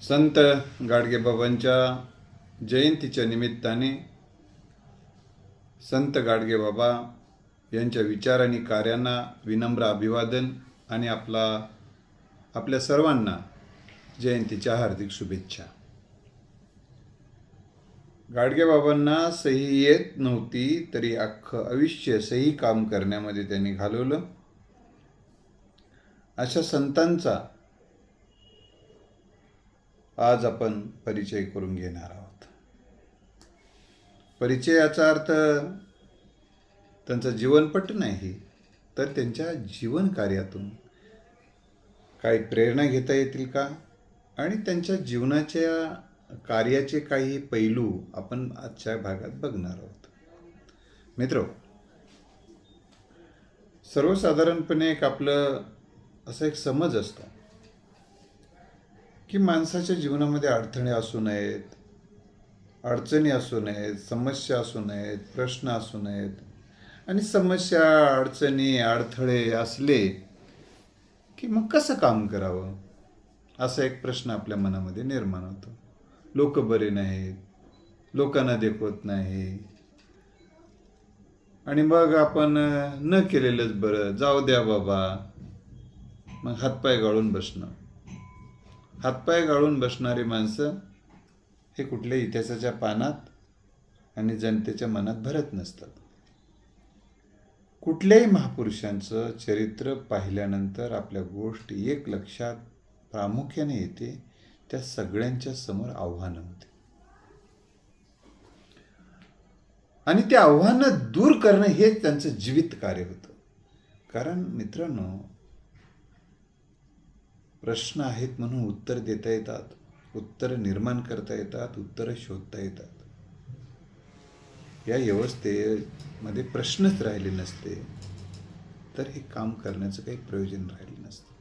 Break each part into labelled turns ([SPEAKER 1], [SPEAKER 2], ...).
[SPEAKER 1] संत गाडगेबाबांच्या जयंतीच्या निमित्ताने संत गाडगेबाबा यांच्या विचार आणि कार्यांना विनम्र अभिवादन आणि आपल्या सर्वांना जयंतीच्या हार्दिक शुभेच्छा. गाडगेबाबांना सही येत नव्हती तरी अख्खं आयुष्य सही काम करण्यामध्ये त्यांनी घालवलं. अशा संतांचा आज आपण परिचय करून घेणार आहोत. परिचयाचा अर्थ त्यांचा जीवनपट नाही, तर त्यांच्या जीवन कार्यातून काही प्रेरणा घेता येतील का आणि त्यांच्या जीवनाच्या कार्याचे काही पैलू आपण आजच्या भागात बघणार आहोत. मित्र, सर्वसाधारणपणे आपलं असा एक समज असतो की माणसाच्या जीवनामध्ये अडथळे असू नयेत, अडचणी असू नयेत, समस्या असू नयेत, प्रश्न असू नयेत. आणि समस्या, अडचणी, अडथळे असले की मग कसं काम करावं असा एक प्रश्न आपल्या मनामध्ये निर्माण होतो. लोक बरे नाहीत, लोकांना देखवत नाही, आणि मग आपण न केलेलंच बरं, जाऊ द्या बाबा. मग हातपाय गाळून बसणं. हातपाय गाळून बसणारी माणसं हे कुठल्याही इतिहासाच्या पानात आणि जनतेच्या मनात भरत नसतात. कुठल्याही महापुरुषांचं चरित्र पाहिल्यानंतर आपल्या गोष्टी एक लक्षात प्रामुख्याने येते, त्या सगळ्यांच्या समोर आव्हानं होते आणि ते आव्हानं दूर करणं हे त्यांचं जीवित कार्य होतं. कारण मित्रांनो, प्रश्न आहेत म्हणून उत्तर देता येतात, उत्तर निर्माण करता येतात, उत्तरं शोधता येतात. या व्यवस्थेमध्ये प्रश्नच राहिले नसते तर हे काम करण्याचं काही प्रयोजन राहिलं नसतं.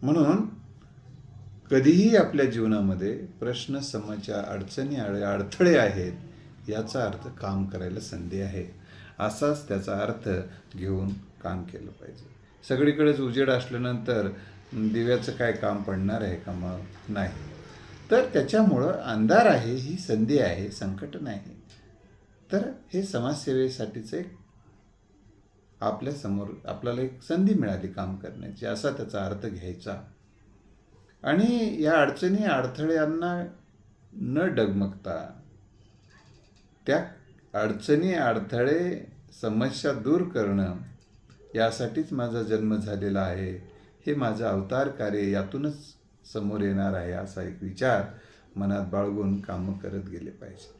[SPEAKER 1] म्हणून कधीही आपल्या जीवनामध्ये प्रश्न, समस्या, अडचणी, अडथळे आहेत याचा अर्थ काम करायला संधी आहे, असाच त्याचा अर्थ घेऊन काम केलं पाहिजे. सगळीकडेच उजेड असल्यानंतर दिव्याचं काय काम पडणार आहे का? मग नाही. तर त्याच्यामुळं अंधार आहे ही संधी आहे, संकट नाही. तर हे समाजसेवेसाठीचं एक आपल्यासमोर आपल्याला एक संधी मिळाली काम करण्याची, असा त्याचा अर्थ घ्यायचा. आणि या अडचणी, अडथळ्यांना न डगमगता त्या अडचणी, अडथळे, समस्या दूर करणं यासाठीच माझा जन्म झालेला आहे, हे माझं अवतार कार्य यातूनच समोर येणार आहे, असा एक विचार मनात बाळगून कामं करत गेले पाहिजे.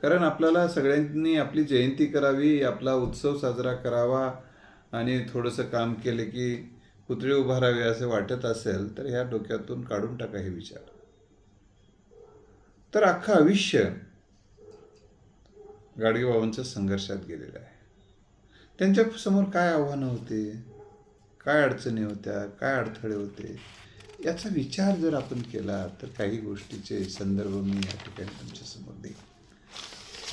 [SPEAKER 1] कारण आपल्याला सगळ्यांनी आपली जयंती करावी, आपला उत्सव साजरा करावा आणि थोडंसं काम केलं की पुतळे उभारावे असं वाटत असेल तर ह्या डोक्यातून काढून टाका हे विचार. तर अख्खं आयुष्य गाडगेबाबांच्या संघर्षात गेलेलं आहे. त्यांच्या समोर काय आव्हानं होते, काय अडचणी होत्या, काय अडथळे होते, याचा विचार जर आपण केला तर काही गोष्टीचे संदर्भ मी या ठिकाणी तुमच्यासमोर देईन.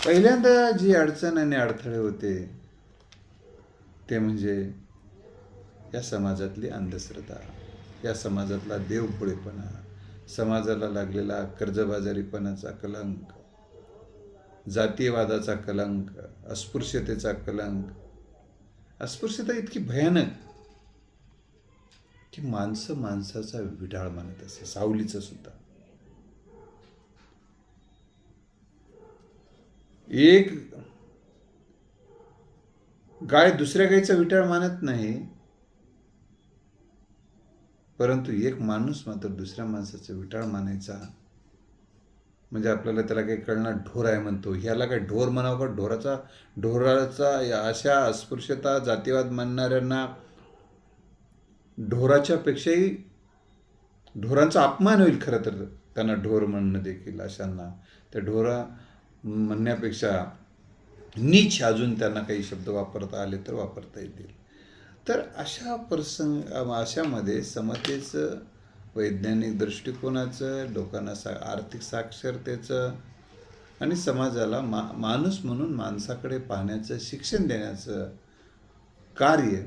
[SPEAKER 1] पहिल्यांदा जी अडचण आणि अडथळे होते ते म्हणजे या समाजातली अंधश्रद्धा, या समाजातला देवभोळेपणा, समाजाला लागलेला कर्जबाजारीपणाचा कलंक, जातीयवादाचा कलंक, अस्पृश्यतेचा कलंक. अस्पृश्यता इतकी भयानक की माणसं माणसाचा विढाळ मानत असे, सावलीचं सुद्धा. एक गाय दुसऱ्या गायीचा विटाळ मानत नाही, परंतु एक माणूस मात्र दुसऱ्या माणसाचा विटाळ मानायचा म्हणजे आपल्याला त्याला काही कळणार, ढोर आहे म्हणतो. ह्याला काय ढोर म्हणावं का? ढोराचा अशा अस्पृश्यता, जातीवाद मानणाऱ्यांना ढोराच्या पेक्षाही ढोरांचा अपमान होईल. खरं तर त्यांना ढोर म्हणणं देखील, अशांना त्या ढोरा म्हणण्यापेक्षा नीच अजून त्यांना काही शब्द वापरता आले तर वापरता येतील. तर अशामध्ये समतेचं, वैज्ञानिक दृष्टिकोनाचं, लोकांना आर्थिक साक्षरतेचं आणि समाजाला माणूस म्हणून माणसाकडे पाहण्याचं शिक्षण देण्याचं कार्य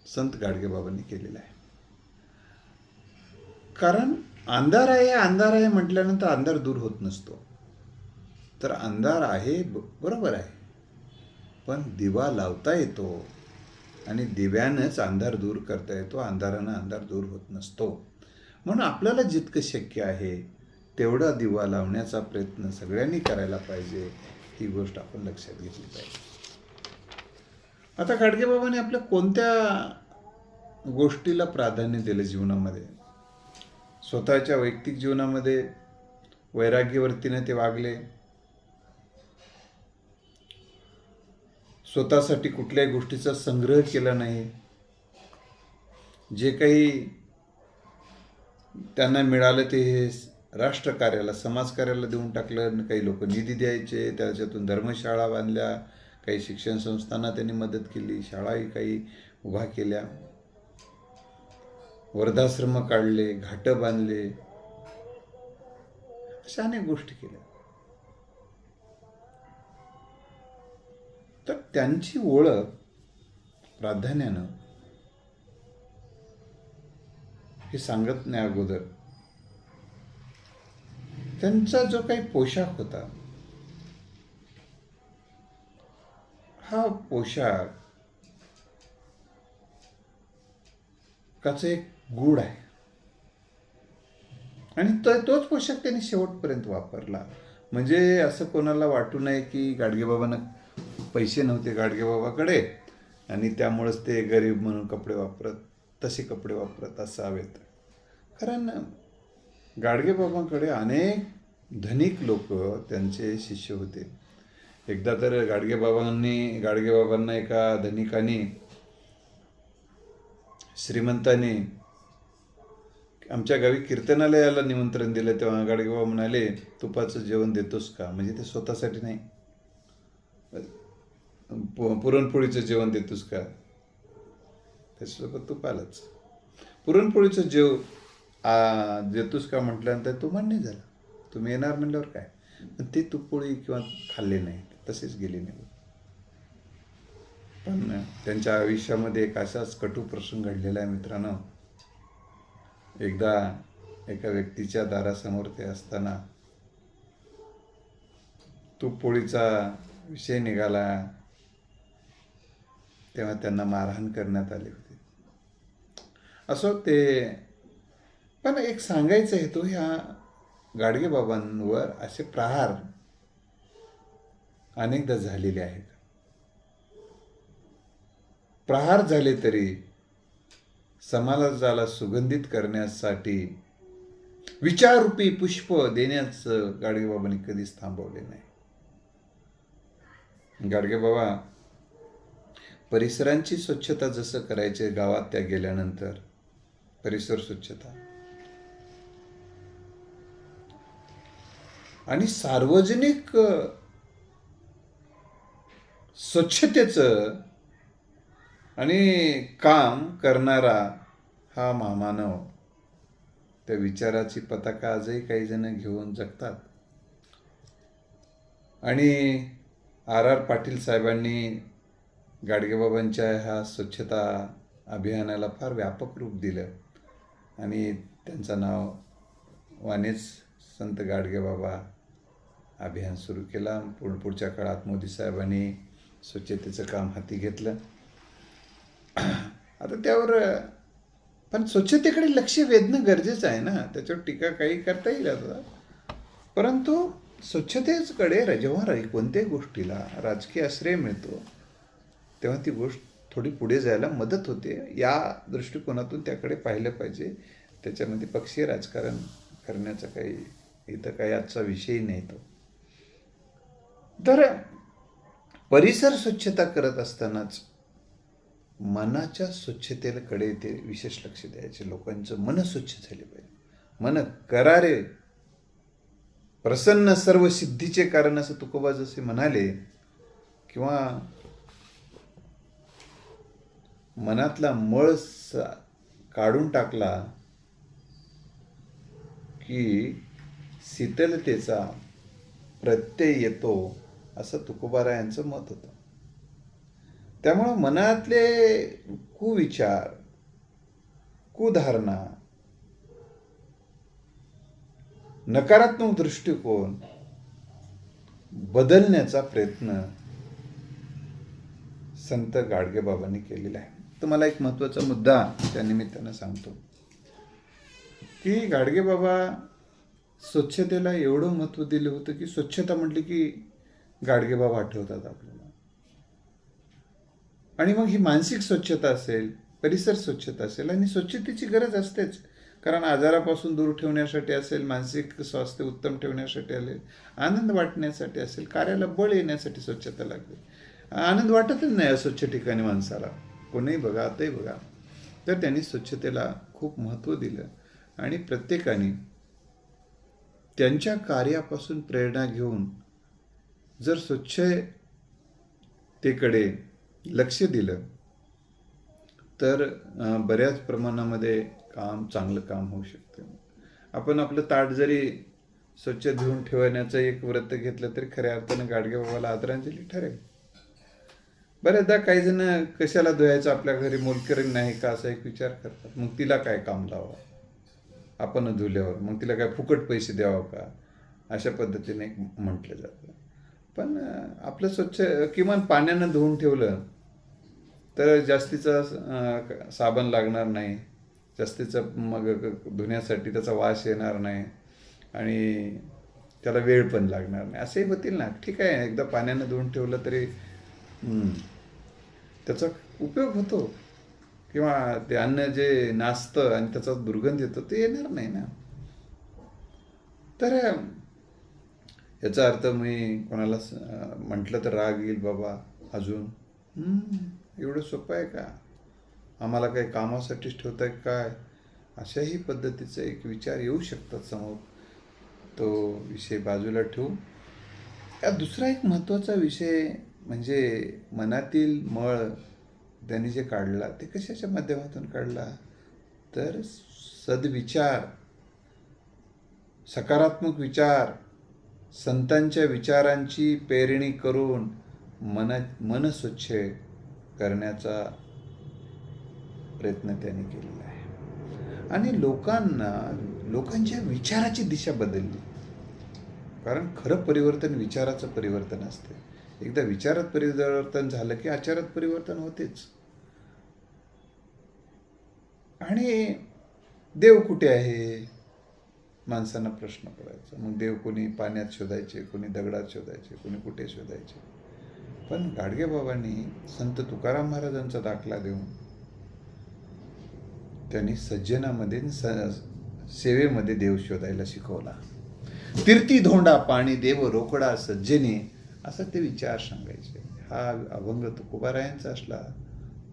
[SPEAKER 1] संत गाडगेबाबांनी केलेलं आहे. कारण अंधार आहे म्हटल्यानंतर अंधार दूर होत नसतो. तर अंधार आहे, बरोबर आहे, पण दिवा लावता येतो आणि दिव्यानंच अंधार दूर करता येतो. अंधारानं अंधार दूर होत नसतो. म्हणून आपल्याला जितकं शक्य आहे तेवढा दिवा लावण्याचा प्रयत्न सगळ्यांनी करायला पाहिजे. ही गोष्ट आपण लक्षात घेतली पाहिजे. आता गाडगेबाबांनी आपल्या कोणत्या गोष्टीला प्राधान्य दिलं जीवनामध्ये? स्वतःच्या वैयक्तिक जीवनामध्ये वैराग्यवरतीने ते वागले. स्वतःसाठी कुठल्याही गोष्टीचा संग्रह केला नाही. जे काही त्यांना मिळालं ते राष्ट्रकार्याला, समाजकार्याला देऊन टाकलं. काही लोक निधी द्यायचे, त्याच्यातून धर्मशाळा बांधल्या, काही शिक्षण संस्थांना त्यांनी मदत केली, शाळाही काही उभा केल्या, वृद्धाश्रम काढले, घाटं बांधले, अशा अनेक गोष्टी केल्या. तर त्यांची ओळख प्राधान्यानं हे सांगत नाही अगोदर त्यांचा जो काही पोशाख होता, हा पोशाख काचं एक गूढ आहे. आणि तोच पोशाख त्यांनी शेवटपर्यंत वापरला. म्हणजे असं कोणाला वाटू नये की गाडगेबाबांना पैसे नव्हते गाडगेबाबाकडे आणि त्यामुळेच ते गरीब म्हणून कपडे वापरत, तसे कपडे वापरत असावेत. कारण गाडगेबाबांकडे अनेक धनिक लोक त्यांचे शिष्य होते. एकदा तर गाडगेबाबांना एका धनिकाने, श्रीमंताने आमच्या गावी कीर्तनालयाला निमंत्रण दिलं. तेव्हा गाडगेबाबा म्हणाले, तुपाचं जेवण देतोस का? म्हणजे ते स्वतःसाठी नाही, पुरणपोळीचं जेवण देतोस का? त्याच्यासोबत तूप आलंच. पुरणपोळीचं देतोस का म्हटल्यानंतर तो मान्य झाला. तुम्ही येणार म्हणल्यावर काय, पण ते तुपपोळी किंवा खाल्ले नाही, तसेच गेले नाही. पण त्यांच्या आयुष्यामध्ये एक असाच कटू प्रसंग घडलेला आहे मित्रांनो. एकदा एका व्यक्तीच्या दारासमोर ते असताना तुपपोळीचा विषय निघाला. तेव्हा त्यांना मारहाण करण्यात आली होती. असो ते, पण एक सांगायचं हेतू, ह्या गाडगेबाबांवर असे प्रहार अनेकदा झालेले आहेत. प्रहार झाले तरी समाजाला सुगंधित करण्यासाठी विचाररूपी पुष्प देण्याचं गाडगेबाबांनी कधीच थांबवले नाही. गाडगेबाबा परिसरांची स्वच्छता जसं करायचे गावात त्या गेल्यानंतर, परिसर स्वच्छता आणि सार्वजनिक स्वच्छतेचं आणि काम करणारा हा महामानव, त्या विचाराची पताका आजही काही जण घेऊन जगतात. आणि R.R. पाटील साहेबांनी गाडगेबाबांच्या ह्या स्वच्छता अभियानाला फार व्यापक रूप दिलं आणि त्यांचं नाव वानेच संत गाडगेबाबा अभियान सुरू केला. पुढच्या काळात मोदी साहेबांनी स्वच्छतेचं काम हाती घेतलं. आता त्यावर पण स्वच्छतेकडे लक्ष वेधणं गरजेचं आहे ना. त्याच्यावर टीका काही करता येईल आता, परंतु स्वच्छतेकडे जेव्हा कोणत्याही गोष्टीला राजकीय आश्रय मिळतो तेव्हा ती गोष्ट थोडी पुढे जायला मदत होते. या दृष्टिकोनातून त्याकडे पाहिलं पाहिजे. त्याच्यामध्ये पक्षीय राजकारण करण्याचा काही आजचा विषय नाही तो. तर परिसर स्वच्छता करत असतानाच मनाच्या स्वच्छतेकडे ते विशेष लक्ष द्यायचे. लोकांचं मन स्वच्छ झाले पाहिजे. मन करारे प्रसन्न सर्व सिद्धीचे कारण, असं तुकोबा जसे म्हणाले, किंवा मनातला मळ काढून टाकला की शीतलतेचा प्रत्यय येतो, असं तुकोबारायांचं मत होतं. त्यामुळं मनातले कुविचार, कुधारणा नकारात्मक दृष्टिकोन बदलण्याचा प्रयत्न संत गाडगेबाबांनी केलेला आहे. तुम्हाला एक महत्त्वाचा मुद्दा त्या निमित्तानं सांगतो की गाडगेबाबा स्वच्छतेला एवढं महत्त्व दिलं होतं की स्वच्छता म्हटली की गाडगेबाबा आठवतात आपल्याला. आणि मग ही मानसिक स्वच्छता असेल, परिसर स्वच्छता असेल, आणि स्वच्छतेची गरज असतेच, कारण आजारापासून दूर ठेवण्यासाठी असेल, मानसिक स्वास्थ्य उत्तम ठेवण्यासाठी असेल, आनंद वाटण्यासाठी असेल, कार्याला बळ येण्यासाठी स्वच्छता लागते. आनंद वाटतच नाही अस्वच्छ ठिकाणी माणसाला. कोणीही बघा, आताही बघा. तर त्यांनी स्वच्छतेला खूप महत्त्व दिलं आणि प्रत्येकाने त्यांच्या कार्यापासून प्रेरणा घेऊन जर स्वच्छतेकडे लक्ष दिलं तर बऱ्याच प्रमाणामध्ये चांगलं काम होऊ शकतं. आपण आपलं ताट जरी स्वच्छ धुवून ठेवण्याचं एक व्रत घेतलं तरी खऱ्या अर्थानं गाडगेबाबाला आदरांजली ठरेल. बऱ्याचदा काही जण कशाला धुवायचं, आपल्या घरी मोलकरीण नाही का असा एक विचार करतात. मग तिला काय काम लावा आपण धुल्यावर, मग तिला काय फुकट पैसे द्यावं का, अशा पद्धतीने म्हटलं जातं. पण आपलं स्वच्छ किमान पाण्यानं धुवून ठेवलं तर जास्तीचा साबण लागणार नाही, जास्तीचं मग धुण्यासाठी त्याचा वास येणार नाही आणि त्याला वेळ पण लागणार नाही, असेही होतील ना. ठीक आहे, एकदा पाण्यानं धुवून ठेवलं तरी त्याचा उपयोग होतो, किंवा ते अन्न जे नाचतं आणि त्याचा दुर्गंध येतो ते येणार नाही ना. तर याचा अर्थ मी कोणाला म्हटलं तर राग येईल, बाबा अजून एवढं सोपं आहे का, आम्हाला काही कामासाठीच ठेवताय काय, अशाही पद्धतीचे एक विचार येऊ शकतात समोर. तो विषय बाजूला ठेवू. या दुसरा एक महत्त्वाचा विषय म्हणजे मनातील मळ त्यांनी जे काढला ते कशाच्या माध्यमातून काढला, तर सद्विचार, सकारात्मक विचार, संतांच्या विचारांची पेरणी करून मन स्वच्छ करण्याचा प्रयत्न त्यांनी केलेला आहे. आणि लोकांच्या विचाराची दिशा बदलली. कारण खरं परिवर्तन विचाराचं परिवर्तन असते. एकदा विचारात परिवर्तन झालं की आचारात परिवर्तन होतेच. आणि देव कुठे आहे, माणसांना प्रश्न पडायचा. मग देव कोणी पाण्यात शोधायचे, कोणी दगडात शोधायचे, कोणी कुठे शोधायचे. पण गाडगेबाबांनी संत तुकाराम महाराजांचा दाखला देऊन त्यांनी सज्जनामध्ये सेवेमध्ये देव शोधायला शिकवला. तीर्थी धोंडा पाणी देव रोकडा सज्जने, असं ते विचार सांगायचे. हा अभंग तुकोबारायांचा असला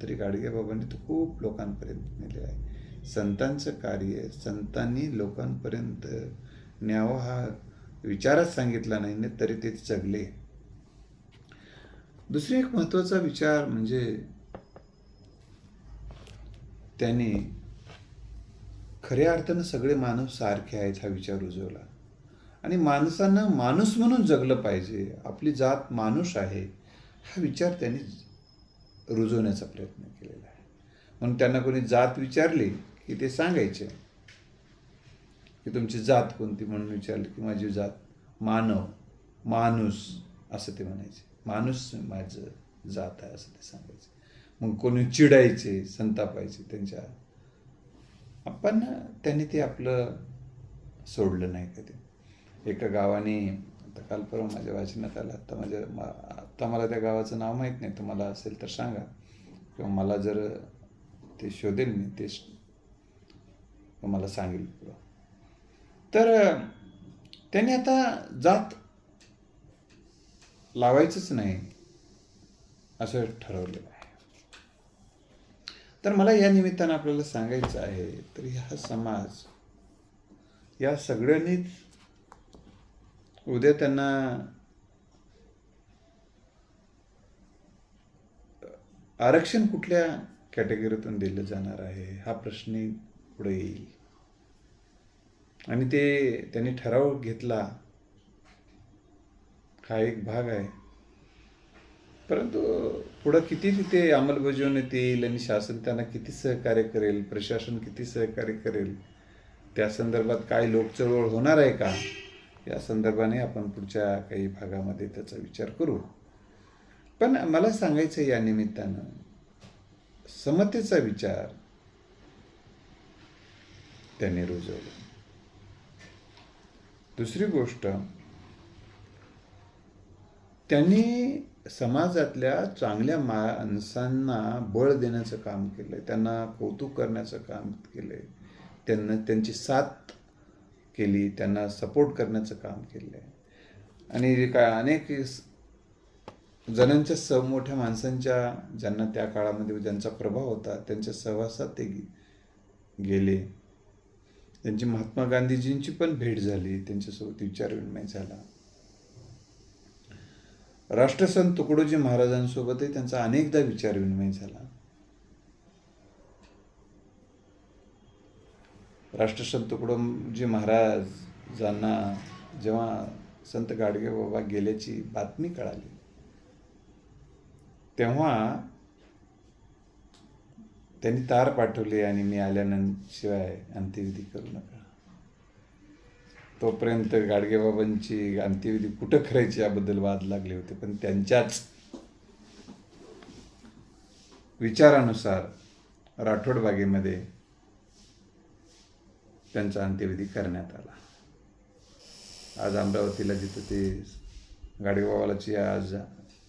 [SPEAKER 1] तरी गाडगेबाबांनी तो खूप लोकांपर्यंत नेलेला आहे. संतांचं कार्य संतांनी लोकांपर्यंत न्यावं हा विचारच सांगितला नाही तरी ते जगले. दुसरा एक महत्त्वाचा विचार म्हणजे त्यांनी खऱ्या अर्थानं सगळे मानव सारखे आहेत हा विचार रुजवला. आणि माणसांना माणूस म्हणून जगलं पाहिजे, आपली जात माणूस आहे हा विचार त्यांनी रुजवण्याचा प्रयत्न केलेला आहे. म्हणून त्यांना कोणी जात विचारली की ते सांगायचे की तुमची जात कोणती म्हणून विचारली की माझी जात मानव, माणूस असं ते म्हणायचे. माणूस माझं जात आहे असं ते सांगायचे. मग कोणी चिडायचे, संतापायचे त्यांच्या, पण त्यांनी ते आपलं सोडलं नाही कधी. एका गावाने आता काल परवा माझ्या वाचनात आलं, आता मला त्या गावाचं नाव माहीत नाही, तुम्हाला असेल तर सांगा किंवा मला जर ते शोधेल मी ते मला सांगेल पुढं. तर त्यांनी आता जात लावायचंच नाही असं ठरवलेलं आहे. तर मला या निमित्तानं आपल्याला सांगायचं आहे, तर हा समाज या सगळ्यांनीच उद्या त्यांना आरक्षण कुठल्या कॅटेगरीतून दिलं जाणार आहे हा प्रश्न पुढे येईल. आणि ते त्यांनी ठराव घेतला हा एक भाग आहे, परंतु पुढं किती तिथे अंमलबजावणी येईल आणि शासन त्यांना किती सहकार्य करेल, प्रशासन किती सहकार्य करेल त्या संदर्भात काय लोकचळवळ होणार आहे का, या संदर्भाने आपण पुढच्या काही भागामध्ये त्याचा विचार करू. पण मला सांगायचं या निमित्तानं, समतेचा विचार त्यांनी रुजवला. दुसरी गोष्ट, त्यांनी समाजातल्या चांगल्या माणसांना बळ देण्याचं काम केलं आहे, त्यांना कौतुक करण्याचं काम केलं आहे, त्यांची साथ केली, त्यांना सपोर्ट करण्याचं काम केलं आहे. आणि काय अनेक जणांच्या मोठ्या माणसांच्या, ज्यांना त्या काळामध्ये ज्यांचा प्रभाव होता, त्यांच्या सहवासात ते गेले. त्यांची महात्मा गांधीजींची पण भेट झाली, त्यांच्यासोबत विचारविनिमय झाला. राष्ट्रसंत तुकडोजी महाराजांसोबतही त्यांचा अनेकदा विचारविनिमय झाला. राष्ट्रसंत तुकडोजी महाराजांना जेव्हा संत गाडगेबाबा गेल्याची बातमी कळाली, तेव्हा त्यांनी तार पाठवले आणि मी आल्याशिवाय अंत्यविधी करू नका. तोपर्यंत गाडगेबाबांची अंत्यविधी कुठं करायची याबद्दल वाद लागले होते, पण त्यांच्याच विचारानुसार राठोड बागेमध्ये त्यांचा अंत्यविधी करण्यात आला. आज अमरावतीला जिथं ते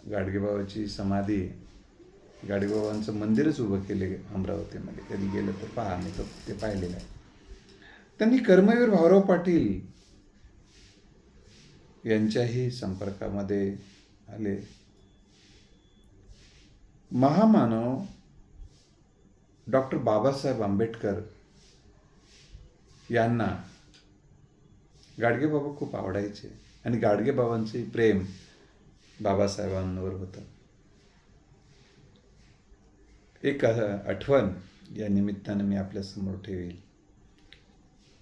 [SPEAKER 1] गाडगेबाबाची समाधी, गाडगेबाबांचं मंदिरच उभं केले अमरावतीमध्ये. कधी गेलं तर पहा, मी तर ते पाहिलेलं आहे. त्यांनी कर्मवीर भाऊराव पाटील यांच्याही संपर्कामध्ये आले. महामानव डॉक्टर बाबासाहेब आंबेडकर यांना गाडगेबाबा खूप आवडायचे आणि गाडगेबाबांचे प्रेम बाबासाहेबांवर होतं. एक आठवण या निमित्तानं मी आपल्यासमोर ठेवेल.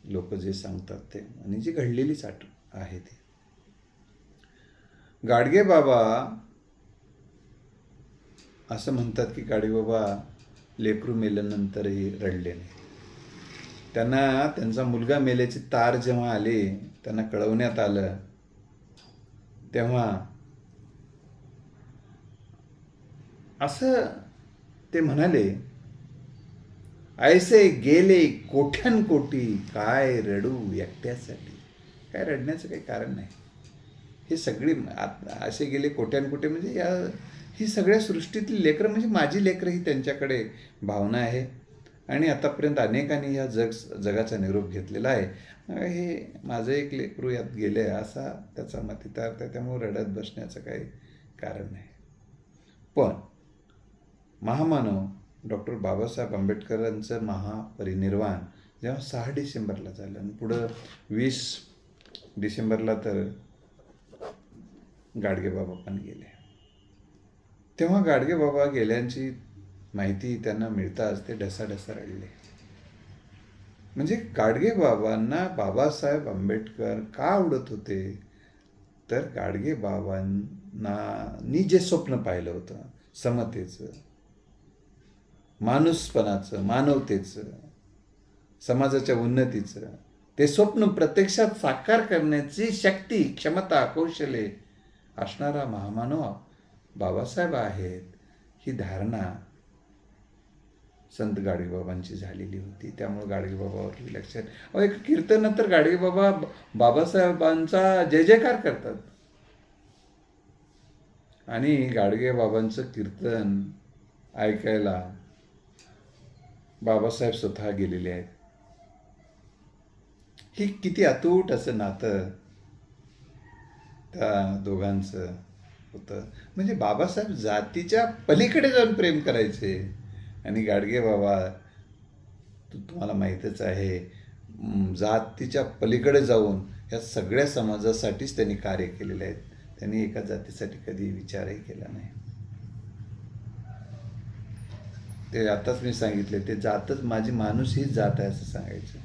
[SPEAKER 1] लोक जे सांगतात ते आणि जी घडलेलीच आहे ती. गाडगेबाबा असं म्हणतात की गाडगेबाबा लेकरू मेल्यानंतरही रडले नाही. त्यांना त्यांचा मुलगा मेल्याची तार जेव्हा आली, त्यांना कळवण्यात आलं, तेव्हा असं ते म्हणाले, ऐसे गेले कोट्यानकोटी, काय रडू एकट्यासाठी. काय रडण्याचं काही कारण नाही. हे सगळी असे गेले कोट्यानकोटी म्हणजे ही सगळ्या सृष्टीतली लेकरं म्हणजे माझी लेकरं ही त्यांच्याकडे भावना आहे. आणि आतापर्यंत अनेकांनी या जगाचा निरोप घेतलेला आहे. हे माझं एक लेकरू यात गेले असा त्याचा मतितार्थ आहे. त्यामुळे रडत बसण्याचं काही कारण नाही. पण महामानव डॉक्टर बाबासाहेब आंबेडकरांचं महापरिनिर्वाण जेव्हा 6 डिसेंबरला झालं आणि पुढं 20 डिसेंबरला तर गाडगेबाबा पण गेले, तेव्हा गाडगेबाबा गेल्याची माहिती त्यांना मिळताच ते ढसाढसा रडले. म्हणजे गाडगेबाबांना बाबासाहेब आंबेडकर का आवडत होते, तर गाडगेबाबांनी जे स्वप्न पाहिलं होतं समतेचं, माणूसपणाचं, मानवतेचं, समाजाच्या उन्नतीचं, ते स्वप्न प्रत्यक्षात साकार करण्याची शक्ती, क्षमता, कौशल्य असणारा महामानव बाबासाहेब आहेत, ही धारणा संत गाडगेबाबांची झालेली होती. त्यामुळे गाडगेबाबावर लक्षात एक कीर्तन तर गाडगेबाबा बाबासाहेबांचा जय जयकार करतात. आणि गाडगेबाबांचं कीर्तन ऐकायला बाबासाहेब स्वतः गेलेले आहेत. ही किती अतूट असं नातं त्या दोघांचं होतं. म्हणजे बाबासाहेब जातीच्या पलीकडे जाऊन प्रेम करायचे आणि गाडगेबाबा तुम्हाला माहीतच आहे, जातीच्या पलीकडे जाऊन या सगळ्या समाजासाठीच त्यांनी कार्य केलेले आहेत. त्यांनी एका जातीसाठी कधी विचारही केला नाही. ते आताच मी सांगितले, ते जातच माझी माणूस हीच जात आहे असं सांगायचं.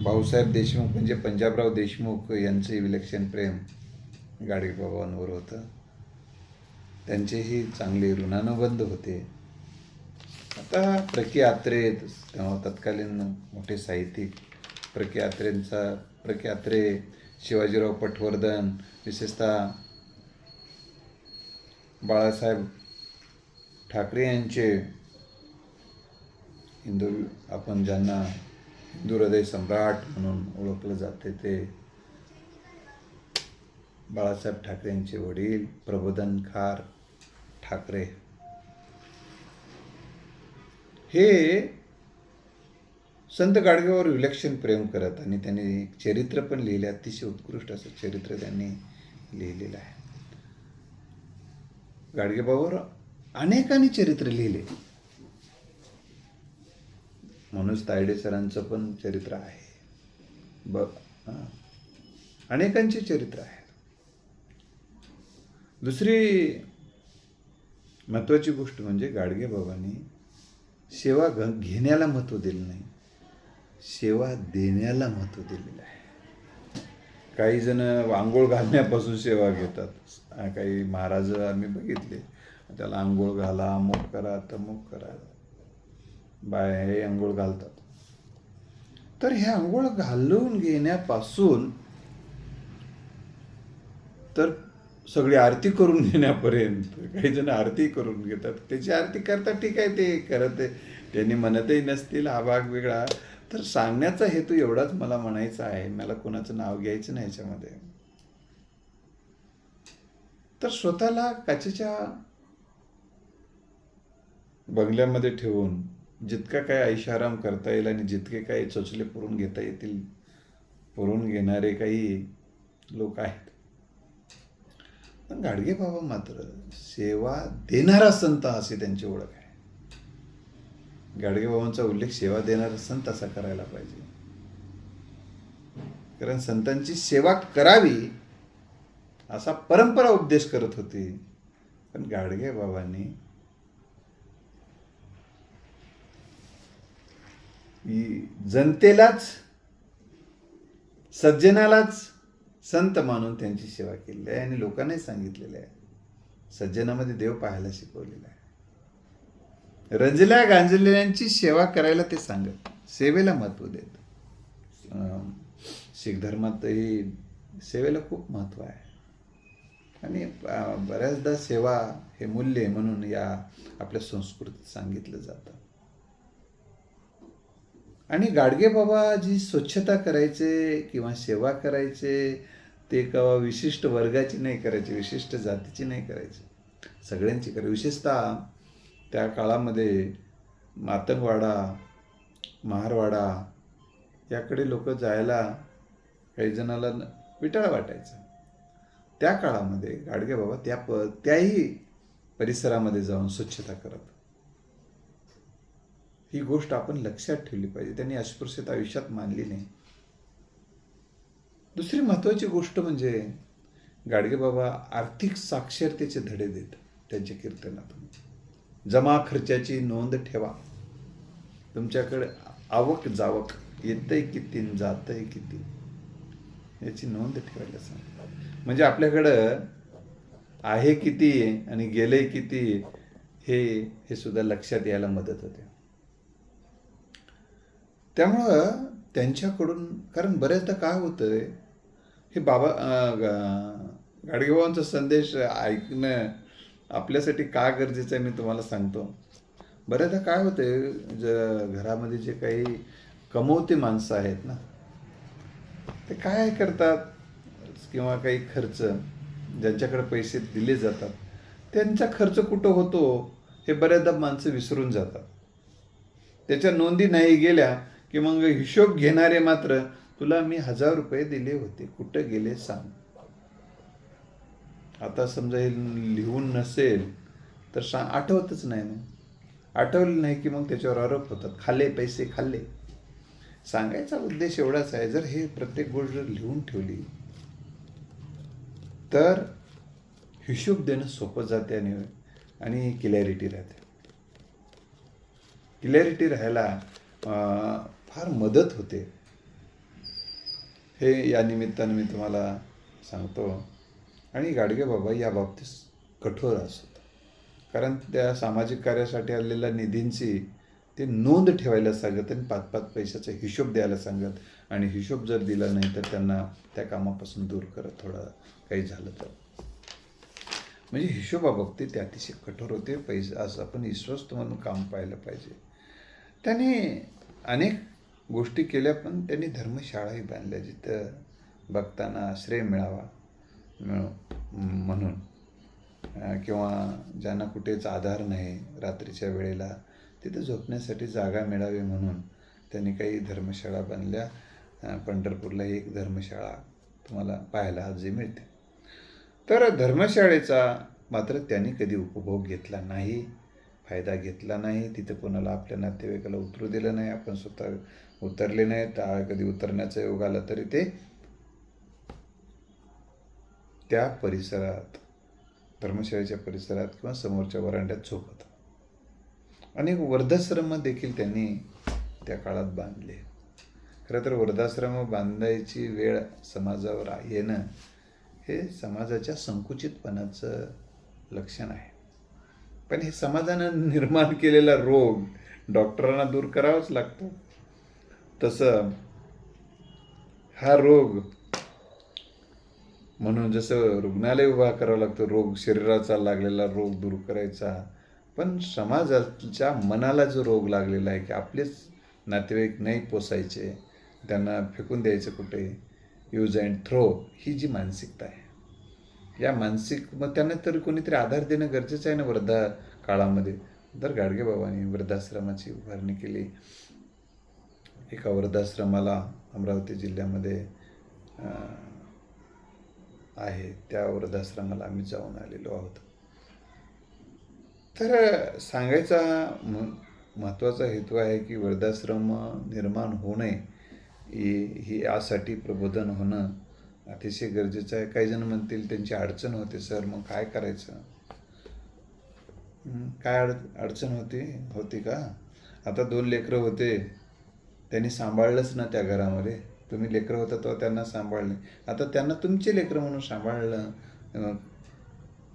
[SPEAKER 1] भाऊसाहेब देशमुख म्हणजे पंजाबराव देशमुख यांचे विलक्षण प्रेम गाडगेबाबांवर होतं. त्यांचेही चांगले ऋणानुबंध होते. आता प्रकी तेव्हा तत्कालीन मोठे साहित्यिक प्रकी शिवाजीराव पटवर्धन, विशेषतः बाळासाहेब ठाकरे यांचे हिंदू, आपण ज्यांना हिंदू हृदय सम्राट म्हणून ओळखलं जाते, ते बाळासाहेब ठाकरे यांचे वडील प्रबोधनकार ठाकरे हे संत गाडगेबाबांवर विलक्षण प्रेम करत, आणि त्यांनी चरित्र पण लिहिले, अतिशय उत्कृष्ट असं चरित्र त्यांनी लिहिलेलं आहे. गाडगेबाबांवर अनेकांनी चरित्र लिहिले. मनोज तायडे सरांचं पण चरित्र आहे, अनेकांचे चरित्र आहे. दुसरी महत्त्वाची गोष्ट म्हणजे गाडगेबाबांनी सेवा घेण्याला महत्त्व दिलं नाही, सेवा देण्याला महत्त्व दिलेलं आहे. काही जण आंघोळ घालण्यापासून सेवा घेतात. काही महाराज आम्ही बघितले, त्याला आंघोळ घाला, अमुक करा, तमुक करा, हे आंघोळ घालतात. तर हे आंघोळ घालून घेण्यापासून तर सगळी आरती करून घेण्यापर्यंत, काही जण आरती करून घेतात. त्याची आरती करतात, ठीक आहे, ते करत त्यांनी म्हणतही नसतील, हा भाग वेगळा. तर सांगण्याचा हेतू एवढाच मला म्हणायचा आहे, मला कोणाचं नाव घ्यायचं नाही याच्यामध्ये. तर स्वतःला काचेच्या बंगल्यामध्ये ठेवून जितका काय ऐशाराम करता येईल आणि जितके काही चोचले पुरून घेता येतील पुरून घेणारे काही लोक आहेत. पण गाडगेबाबा मात्र सेवा देणारा संत अशी त्यांची ओळख आहे. गाडगेबाबांचा उल्लेख सेवा देणारा संत असा करायला पाहिजे, कारण संतांची सेवा करावी असा परंपरा उपदेश करत होती. पण गाडगेबाबांनी जनतेलाच, सज्जनालाच संत मानून त्यांची सेवा केलेली आहे, आणि लोकांनाही सांगितलेलं आहे, सज्जनामध्ये देव पाहायला शिकवलेला आहे. रंजल्या गांजलेल्यांची सेवा करायला ते सांगत, सेवेला महत्त्व देत. शीख धर्मातही सेवेला खूप महत्त्व आहे, आणि बऱ्याचदा सेवा हे मूल्य म्हणून या आपल्या संस्कृतीत सांगितलं जातं. आणि गाडगेबाबा जी स्वच्छता करायचे किंवा सेवा करायचे, ते केव्हा विशिष्ट वर्गाची नाही करायची, विशिष्ट जातीची नाही करायची, सगळ्यांची करायची. विशेषतः त्या काळामध्ये मातंगवाडा, महारवाडा याकडे लोक जायला काही जणाला विटाळा वाटायचा. त्या काळामध्ये गाडगेबाबा त्याही परिसरामध्ये जाऊन स्वच्छता करत. ही गोष्ट आपण लक्षात ठेवली पाहिजे. त्यांनी अस्पृश्यता आयुष्यात मानली नाही. दुसरी महत्त्वाची गोष्ट म्हणजे गाडगेबाबा आर्थिक साक्षरतेचे धडे देत त्यांच्या कीर्तनातून. जमा खर्चाची नोंद ठेवा, तुमच्याकडे आवक जावक येतंय किती जातंय किती याची नोंद ठेवायला सांग. म्हणजे आपल्याकडं आहे किती आणि गेले किती हे सुद्धा लक्षात यायला मदत होते. त्यामुळं त्यांच्याकडून, कारण बऱ्याचदा काय होतंय, हे गाडगेबाबांचा संदेश ऐकणं आपल्यासाठी का गरजेचं आहे मी तुम्हाला सांगतो. बऱ्याचदा काय होते, घरामध्ये जे काही कमवते माणसं आहेत ना, ते काय करतात, किंवा काही खर्च ज्यांच्याकडे पैसे दिले जातात त्यांचा खर्च कुठं होतो हे बऱ्याचदा माणसं विसरून जातात. त्याच्या नोंदी नाही गेल्या की मग हिशोब घेणारे मात्र, तुला मी 1000 रुपये दिले होते, कुठं गेले सांग. आता समजा हे लिहून नसेल तर आठवतच नाही ना, आठवलं नाही की मग त्याच्यावर आरोप होतात, खाल्ले पैसे खाल्ले. सांगायचा उद्देश एवढाच आहे, जर हे प्रत्येक गोष्ट जर लिहून ठेवली तर हिशोब देणं सोपं जाते आणि क्लॅरिटी राहते. क्लॅरिटी राहायला फार मदत होते. हे या निमित्तानं मी तुम्हाला सांगतो. आणि गाडगेबाबा या बाबतीत कठोर असत. कारण त्या सामाजिक कार्यासाठी आलेल्या निधींची ते नोंद ठेवायला सांगत आणि 5-5 पैशाचा हिशोब द्यायला सांगत, आणि हिशोब जर दिला नाही तर त्यांना त्या कामापासून दूर करत, थोडं काही झालं तर. म्हणजे हिशोबाबाबतीत ते अतिशय कठोर होते. पैसा असं आपण विश्वस्त म्हणून काम पाहिलं पाहिजे. त्याने अनेक गोष्टी केल्या, पण त्यांनी धर्मशाळाही बांधल्या जिथं भक्तांना आश्रय मिळावा म्हणून, किंवा ज्यांना कुठेच आधार नाही रात्रीच्या वेळेला तिथं झोपण्यासाठी जागा मिळावी म्हणून त्यांनी काही धर्मशाळा बांधल्या. पंढरपूरला एक धर्मशाळा तुम्हाला पाहायला आजही मिळते. तर धर्मशाळेचा मात्र त्यांनी कधी उपभोग घेतला नाही, फायदा घेतला नाही. तिथं कोणाला आपल्या नातेवाईकाला उतरू दिलं नाही, आपण स्वतः उतरले नाहीत. कधी उतरण्याचा योग आला तरी ते त्या परिसरात, धर्मशाळेच्या परिसरात किंवा समोरच्या वरांड्यात झोपत. अनेक वृद्धाश्रम देखील त्यांनी त्या काळात बांधले. खरं तर वृद्धाश्रम बांधायची वेळ समाजावर येणं हे समाजाच्या संकुचितपणाचं लक्षण आहे. पण हे समाजानं निर्माण केलेला रोग डॉक्टरांना दूर करावाच लागतो. तसं हा रोग म्हणून जसं रुग्णालय उभा करावं लागतं, रोग शरीराचा लागलेला रोग दूर करायचा, पण समाजाच्या मनाला जो रोग लागलेला आहे की आपलेच नातेवाईक नाही पोसायचे, त्यांना फेकून द्यायचं कुठे, यूज अँड थ्रो, ही जी मानसिकता आहे, या मग त्यांना तर कोणीतरी आधार देणं गरजेचं आहे ना वृद्धा काळामध्ये. तर गाडगेबाबांनी वृद्धाश्रमाची उभारणी केली. एका वृद्धाश्रमाला अमरावती जिल्ह्यामध्ये आहे, त्या वृद्धाश्रमाला आम्ही जाऊन आलेलो आहोत. तर सांगायचा महत्त्वाचा हेतू आहे की वृद्धाश्रम निर्माण होऊ नये ही यासाठी प्रबोधन होणं अतिशय गरजेचं आहे. काही जण म्हणतील त्यांची अडचण होते सर, मग काय करायचं? काय अडचण होती का? आता 2 लेकरं होते, त्यांनी सांभाळलंच ना त्या घरामध्ये. तुम्ही लेकरं होता तेव्हा त्यांना सांभाळले, आता त्यांना तुमचे लेकरं म्हणून सांभाळलं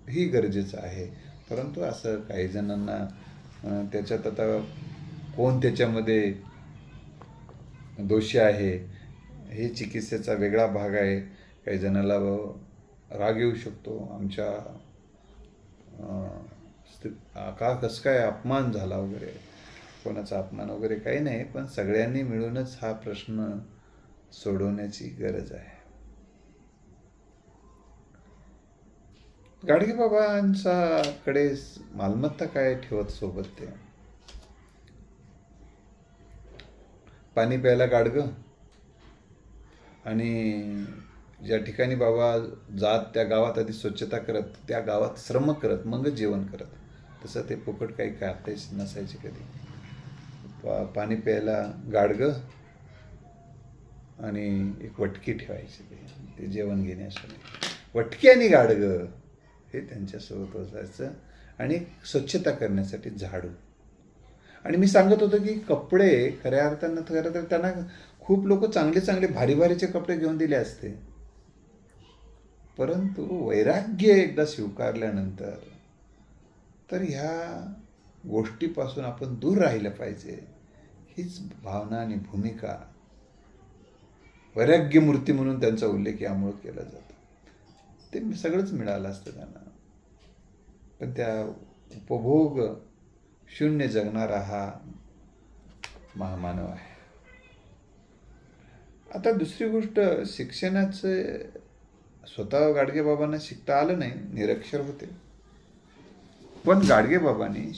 [SPEAKER 1] ही गरजेचं आहे. परंतु असं काही जणांना त्याच्यात आता कोण त्याच्यामध्ये दोषी आहे हे चिकित्सेचा वेगळा भाग आहे. काही जणाला राग येऊ शकतो, आमच्या कसं काय अपमान झाला वगैरे. कोणाचा अपमान वगैरे काही नाही, पण सगळ्यांनी मिळूनच हा प्रश्न सोडवण्याची गरज आहे. गाडगेबाबांच्याकडे मालमत्ता काय ठेवत सोबत ते? पाणी प्यायला गाडगं, आणि ज्या ठिकाणी बाबा जात त्या गावात आधी स्वच्छता करत, त्या गावात श्रम करत, मग जेवण करत. तसं ते फुकट काही खातेच नसायचे कधी. पाणी प्यायला गाडगं आणि एक वटकी ठेवायची ते जेवण घेण्यासाठी. वटकी आणि गाडगं हे त्यांच्यासोबत असायचं, आणि स्वच्छता करण्यासाठी झाडू. आणि मी सांगत होतो की कपडे खऱ्या अर्थानं खरं तर त्यांना खूप लोक चांगले चांगले भारी भारीचे कपडे घेऊन दिले असते, परंतु वैराग्य एकदा स्वीकारल्यानंतर तर ह्या गोष्टीपासून आपण दूर राहिलं पाहिजे, हीच भावना आणि भूमिका वैराग्य मूर्ती म्हणून त्यांचा उल्लेख यामुळे केला जातो. ते सगळंच मिळालं असतं त्यांना, पण त्या उपभोग शून्य जगणारा हा महामानव आहे. आता दुसरी गोष्ट, शिक्षणाचं स्वतः गाडगेबाबांना शिकता आलं नाही, निरक्षर होते. पण गाडगेबाबांनी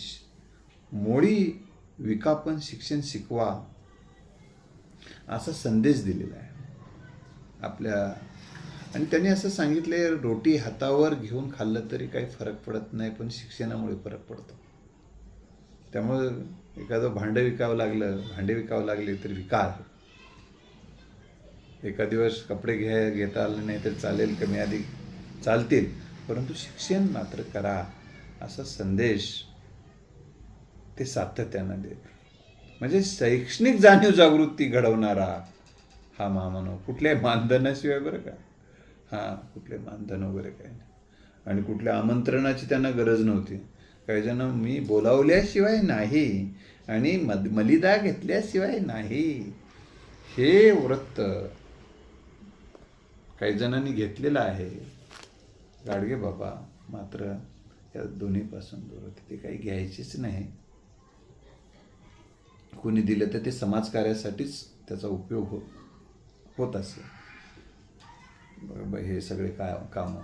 [SPEAKER 1] मोडी विकापन शिक्षण शिकवा असा संदेश दिलेला आहे आपल्या. आणि त्यांनी असं सांगितले, रोटी हातावर घेऊन खाल्लं तरी काही फरक पडत नाही, पण शिक्षणामुळे फरक पडतो. त्यामुळं एखादं भांडे विकावं लागले तर विकार. एका दिवस कपडे घेता आले नाही तर चालेल, कमी अधिक चालतील, परंतु शिक्षण मात्र करा असा संदेश ते सातत्यानं देत. म्हणजे शैक्षणिक जाणीव जागृती घडवणारा हा महामानव. कुठल्याही मानधनाशिवाय, बरं का, कुठले मानधन वगैरे काही नाही, आणि कुठल्या आमंत्रणाची त्यांना गरज नव्हती. काही जण मी बोलावल्याशिवाय नाही आणि मलिदा घेतल्याशिवाय नाही, हे व्रत काही जणांनी घेतलेलं आहे. गाडगे बाबा मात्र या दोन्हीपासून दूर होते. ते काही घ्यायचेच नाही. कोणी दिलं तर ते समाजकार्यासाठीच त्याचा उपयोग होत असे. बरोबर, हे सगळे कामं.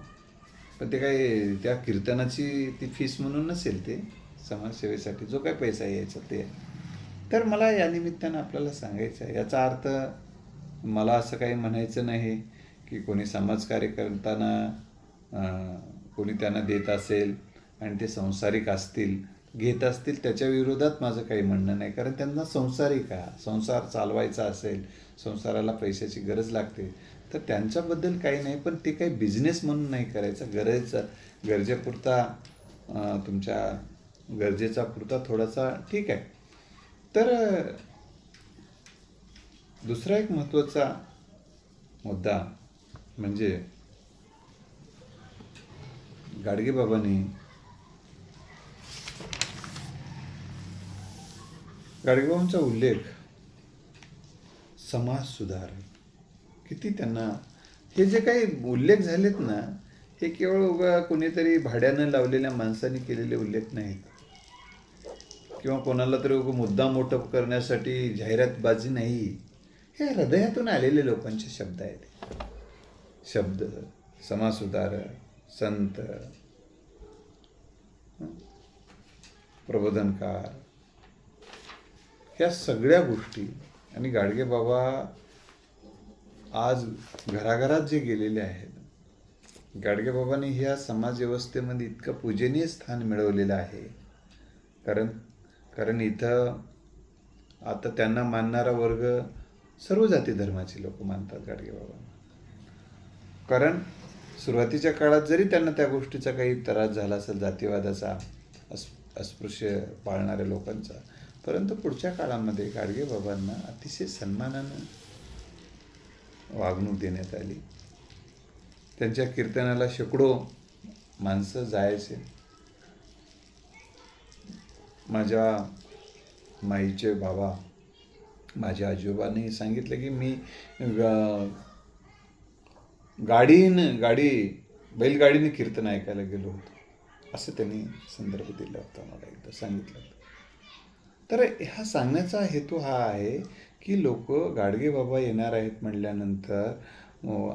[SPEAKER 1] पण ते काही त्या कीर्तनाची ती फीस म्हणून नसेल, ते समाजसेवेसाठी जो काही पैसा यायचा ते. तर मला या निमित्तानं आपल्याला सांगायचं आहे, याचा अर्थ मला असं काही म्हणायचं नाही की कोणी समाजकार्य करताना कोणी त्यांना देत असेल आणि ते संसारिक असतील, घेत असतील, त्याच्या विरोधात माझं काही म्हणणं नाही. कारण त्यांना संसारिक संसार चालवायचा असेल, संसाराला पैशाची गरज लागते, तर त्यांच्याबद्दल काही नाही. पण ते काही बिझनेस म्हणून नाही करायचं. गरजेपुरता, तुमच्या गरजेचा पुरता थोडासा ठीक आहे. तर दुसरा एक महत्त्वाचा मुद्दा म्हणजे गाडगेबाबांनी गाडगेबाबांचा उल्लेख समाज सुधार किती त्यांना, हे जे काही उल्लेख झालेत ना, हे केवळ उगा कोणीतरी भाड्यानं लावलेल्या माणसांनी केलेले उल्लेख नाहीत किंवा कोणाला तरी उगा मुद्दा मोठं करण्यासाठी जाहिरातबाजी नाही. हे हृदयातून आलेले लोकांचे शब्द आहेत. शब्द समाज सुधारक, संत, प्रबोधनकार, ह्या सगळ्या गोष्टी. आणि गाडगे बाबा आज घराघरात जे गेलेले आहेत, गाडगे बाबांनी ह्या समाज व्यवस्थेमध्ये इतकं पूजनीय स्थान मिळवलेलं आहे. कारण इथं आता त्यांना मानणारा वर्ग सर्व जाती धर्माचे लोक मानतात गाडगे बाबांना. कारण सुरुवातीच्या काळात जरी त्यांना त्या गोष्टीचा काही त्रास झाला असेल, जातीवादाचा, अस्पृश्य पाळणाऱ्या लोकांचा, परंतु पुढच्या काळामध्ये गाडगे बाबांना अतिशय सन्मानानं वागणूक देण्यात आली. त्यांच्या कीर्तनाला शेकडो माणसं जायचे. माझ्या माईचे बाबा, माझ्या आजोबांनी सांगितलं की मी बैलगाडीने कीर्तन ऐकायला गेलो होतो, असं त्यांनी संदर्भ दिला होता, मला एकदा सांगितलं होतं. तर हा सांगण्याचा हेतू हा आहे की लोक गाडगे बाबा येणार आहेत म्हटल्यानंतर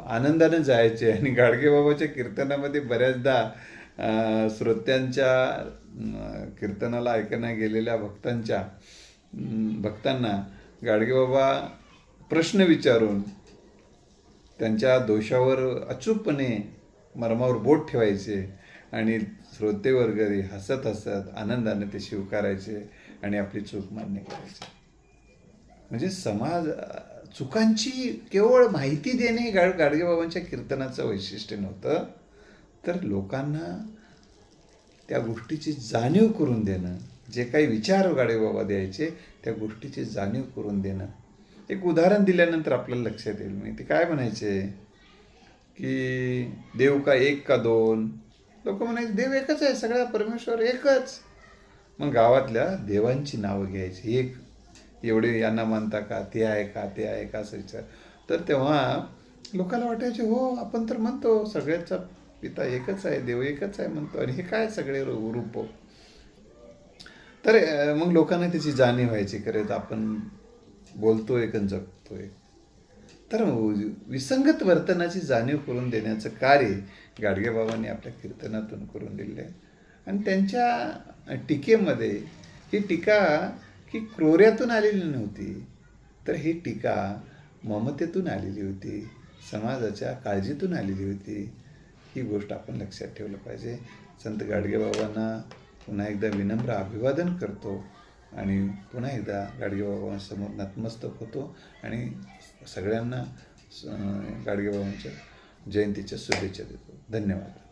[SPEAKER 1] आनंदानं जायचे. आणि गाडगे बाबाच्या कीर्तनामध्ये बऱ्याचदा श्रोत्यांच्या, कीर्तनाला ऐकायला गेलेल्या भक्तांना गाडगे बाबा प्रश्न विचारून त्यांच्या दोषावर अचूकपणे मर्मावर बोट ठेवायचे आणि श्रोतेवर्ग हसत हसत आनंदाने ते स्वीकारायचे आणि आपली चूक मान्य करायचे. म्हणजे चुकांची केवळ माहिती देणे गाडगेबाबांच्या कीर्तनाचं वैशिष्ट्य नव्हतं, तर लोकांना त्या गोष्टीची जाणीव करून देणं. जे काही विचार गाडगेबाबा द्यायचे त्या गोष्टीची जाणीव करून देणं. एक उदाहरण दिल्यानंतर आपल्याला लक्षात येईल. मी ते काय म्हणायचे की देव का एक का दोन? लोक म्हणायचे देव एकच आहे, सगळा परमेश्वर एकच. मग गावातल्या देवांची नावं घ्यायची. एक एवढे यांना मानता का, ते आहे का, ते आहे का, असं विचार. तर तेव्हा लोकांना वाटायचे हो आपण तर म्हणतो सगळ्याचा पिता एकच आहे, देव एकच आहे म्हणतो, आणि हे काय सगळे रूप. तर मग लोकांना त्याची जाणीव व्हायची, खरंच आपण बोलतोय आणि जगतोय. तर विसंगत वर्तनाची जाणीव करून देण्याचं कार्य गाडगेबाबांनी आपल्या कीर्तनातून करून दिलं आहे. आणि त्यांच्या टीकेमध्ये ही टीका ही क्रोऱ्यातून आलेली नव्हती, तर ही टीका ममतेतून आलेली होती, समाजाच्या काळजीतून आलेली होती. ही गोष्ट आपण लक्षात ठेवलं पाहिजे. संत गाडगेबाबांना पुन्हा एकदा विनम्र अभिवादन करतो आणि पुन्हा एकदा गाडगेबाबांसमोर नतमस्तक होतो आणि सगळ्यांना गाडगेबाबांच्या जयंतीच्या शुभेच्छा देतो. धन्यवाद.